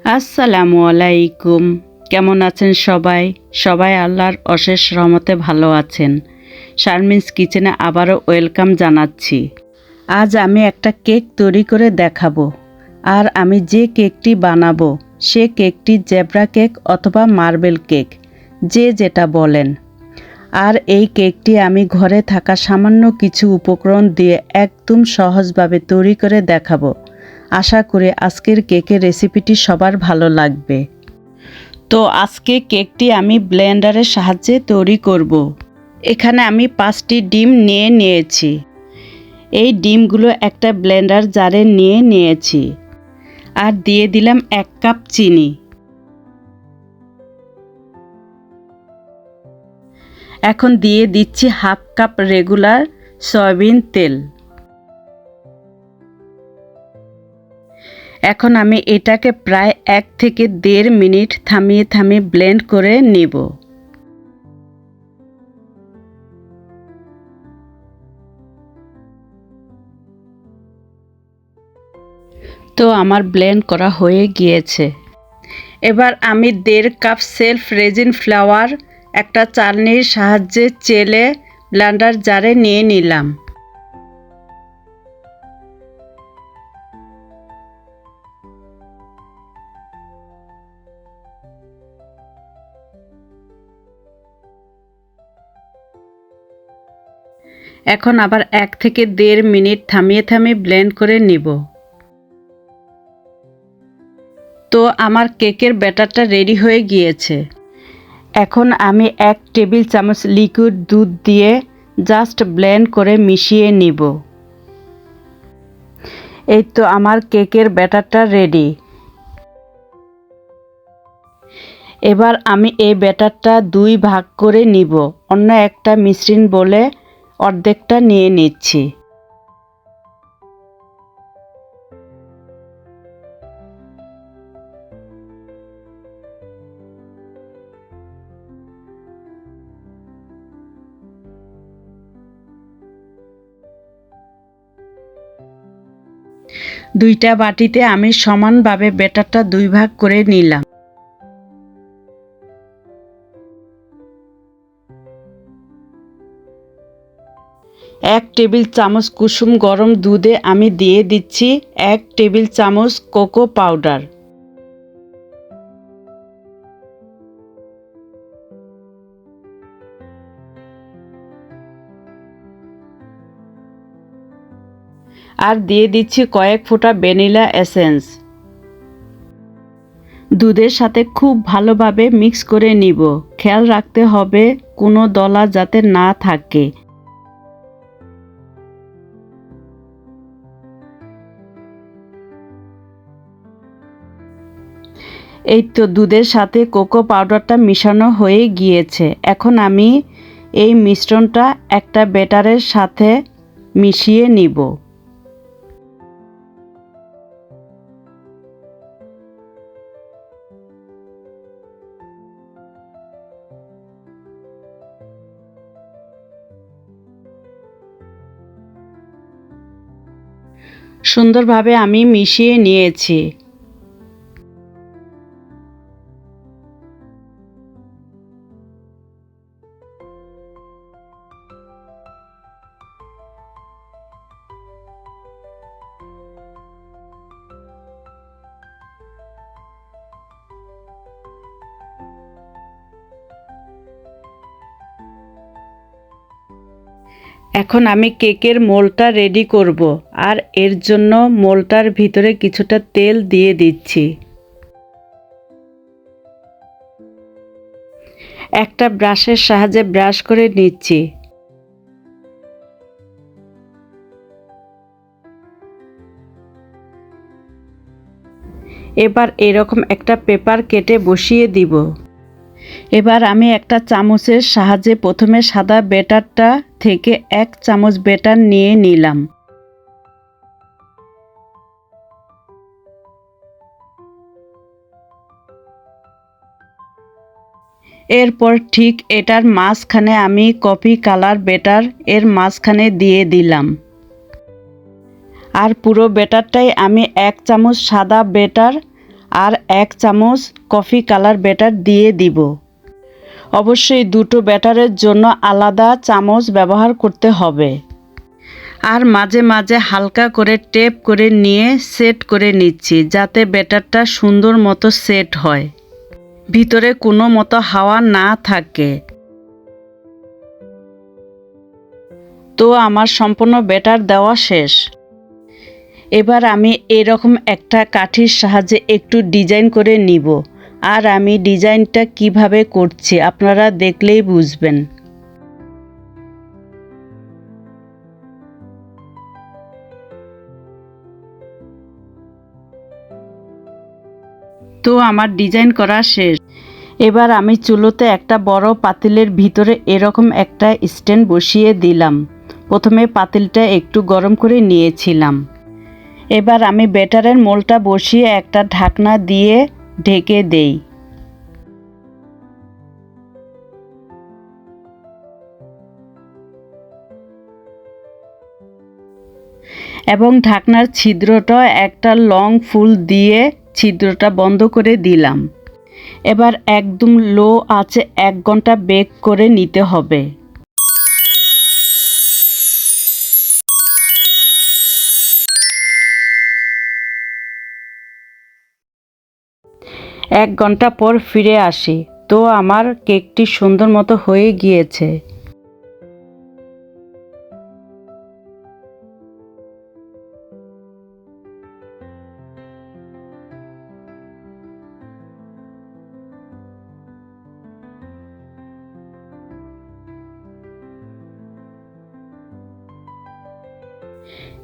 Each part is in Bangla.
আসসালামু আলাইকুম। কেমন আছেন সবাই? সবাই আল্লাহর অশেষ রহমতে ভালো আছেন। শারমিনস কিচেনে আবারও ওয়েলকাম জানাচ্ছি। আজ আমি একটা কেক তৈরি করে দেখাবো। আর আমি যে কেকটি বানাবো সে কেকটি জেব্রা কেক অথবা মার্বেল কেক, যে যেটা বলেন। আর এই কেকটি আমি ঘরে থাকা সামান্য কিছু উপকরণ দিয়ে একদম সহজভাবে তৈরি করে দেখাবো। আশা করি আজকের কেকের রেসিপিটি সবার ভালো লাগবে। তো আজকে কেকটি আমি ব্লেন্ডারের সাহায্যে তৈরি করব। এখানে আমি 5টি ডিম নিয়েছি। এই ডিমগুলো একটা ব্লেন্ডার জারে নিয়েছি। আর দিয়ে দিলাম 1 কাপ চিনি। এখন দিয়ে দিচ্ছি 1/2 কাপ রেগুলার সয়াবিন তেল। এখন আমি এটাকে প্রায় 1 থেকে 1.5 মিনিট থামিয়ে ব্লেন্ড করে নিব। তো আমার ব্লেন্ড করা হয়ে গিয়েছে। এবার আমি 1.5 কাপ সেলফ রেজিন ফ্লাওয়ার একটা চালনির সাহায্যে চেলে ব্লেন্ডার জারে নিয়ে নিলাম। এখন আবার 1 থেকে 1.5 মিনিট থামিয়ে ব্লেন্ড করে নিব। তো আমার কেকের ব্যাটারটা রেডি হয়ে গিয়েছে। এখন আমি 1 টেবিল চামচ লিকুইড দুধ দিয়ে জাস্ট ব্লেন্ড করে মিশিয়ে নিব। এই তো আমার কেকের ব্যাটারটা রেডি। এবার আমি এই ব্যাটারটা 2 ভাগ করে নিব। অন্য একটা মিশ্রণ বলে অর্ধেকটা নিয়ে নিচ্ছি। দুইটা বাটিতে আমি সমানভাবে ব্যাটারটা 2 ভাগ করে নিলাম। এক টেবিল চামচ কুসুম গরম দুধে আমি দিয়ে দিচ্ছি 1 টেবিল চামচ কোকো পাউডার। আর দিয়ে দিচ্ছি কয়েক ফোঁটা ভ্যানিলা এসেন্স। দুধের সাথে খুব ভালোভাবে মিক্স করে নিব। খেয়াল রাখতে হবে কোনো দলা যাতে না থাকে। এই তো দুধের সাথে কোকো পাউডারটা মিশানো হয়ে গিয়েছে। এখন আমি এই মিশ্রণটা একটা ব্যাটারের সাথে মিশিয়ে নিব। সুন্দরভাবে আমি মিশিয়ে নিয়েছি। এখন আমি কেকের মোল্ডটা রেডি করব। আর এর জন্য মোল্ডটার ভিতরে কিছুটা তেল দিয়ে দিচ্ছি। একটা ব্রাশের সাহায্যে ব্রাশ করে নিচ্ছি। এবার এরকম একটা পেপার কেটে বসিয়ে দিব। এবার আমি একটা চামচের সাহায্যে প্রথমে সাদা ব্যাটারটা থেকে 1 চামচ ব্যাটার নিয়ে নিলাম। এরপর ঠিক এটার মাঝখানে আমি কফি কালার ব্যাটার এর মাঝখানে দিয়ে দিলাম। আর পুরো ব্যাটারটাই আমি 1 চামচ সাদা ব্যাটার আর 1 চামচ কফি কালার ব্যাটার দিয়ে দিব। অবশ্যই দুটো ব্যাটারের জন্য আলাদা চামচ ব্যবহার করতে হবে। আর মাঝে মাঝে হালকা করে টেপ করে নিয়ে সেট করে নিচ্ছি, যাতে ব্যাটারটা সুন্দর মতো সেট হয়, ভিতরে কোনো মতো হাওয়া না থাকে। তো আমার সম্পূর্ণ ব্যাটার দেওয়া শেষ। এবার আমি এরকম একটা কাঠির সাহায্যে একটু ডিজাইন করে নিব। আর আমি ডিজাইনটা কিভাবে করছি আপনারা দেখলেই বুঝবেন। তো আমার ডিজাইন করা শেষ। এবার আমি চুলোতে একটা বড় পাতিলের ভিতরে এরকম একটা স্ট্যান্ড বসিয়ে দিলাম। প্রথমে পাতিলটা একটু গরম করে নিয়েছিলাম। এবার আমি ব্যাটারের মোলটা বসিয়ে একটা ঢাকনা দিয়ে ঢেকে দেই। এবং ঢাকনার ছিদ্রটা একটা লং ফুল দিয়ে ছিদ্রটা বন্ধ করে দিলাম। এবার একদম লো আঁচে 1 ঘন্টা বেক করে নিতে হবে। এক ঘন্টা পর ফিরে আসি। তো আমার কেকটি সুন্দর মতো হয়ে গিয়েছে।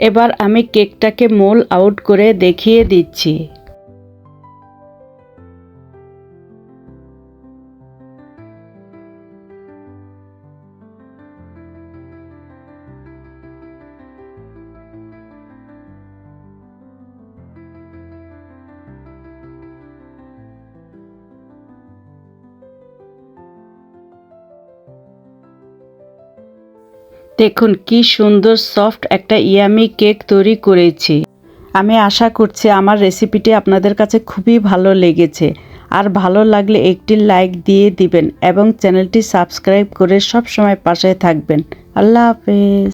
এবার আমি কেকটাকে মোল আউট করে দেখিয়ে দিচ্ছি। দেখুন কি সুন্দর সফট একটা ইয়ামি কেক তৈরি করেছি। আমি আশা করছি আমার রেসিপিটি আপনাদের কাছে খুবই ভালো লেগেছে। আর ভালো লাগলে একটি লাইক দিয়ে দিবেন এবং চ্যানেলটি সাবস্ক্রাইব করে সব সময় পাশে থাকবেন। আল্লাহ হাফেজ।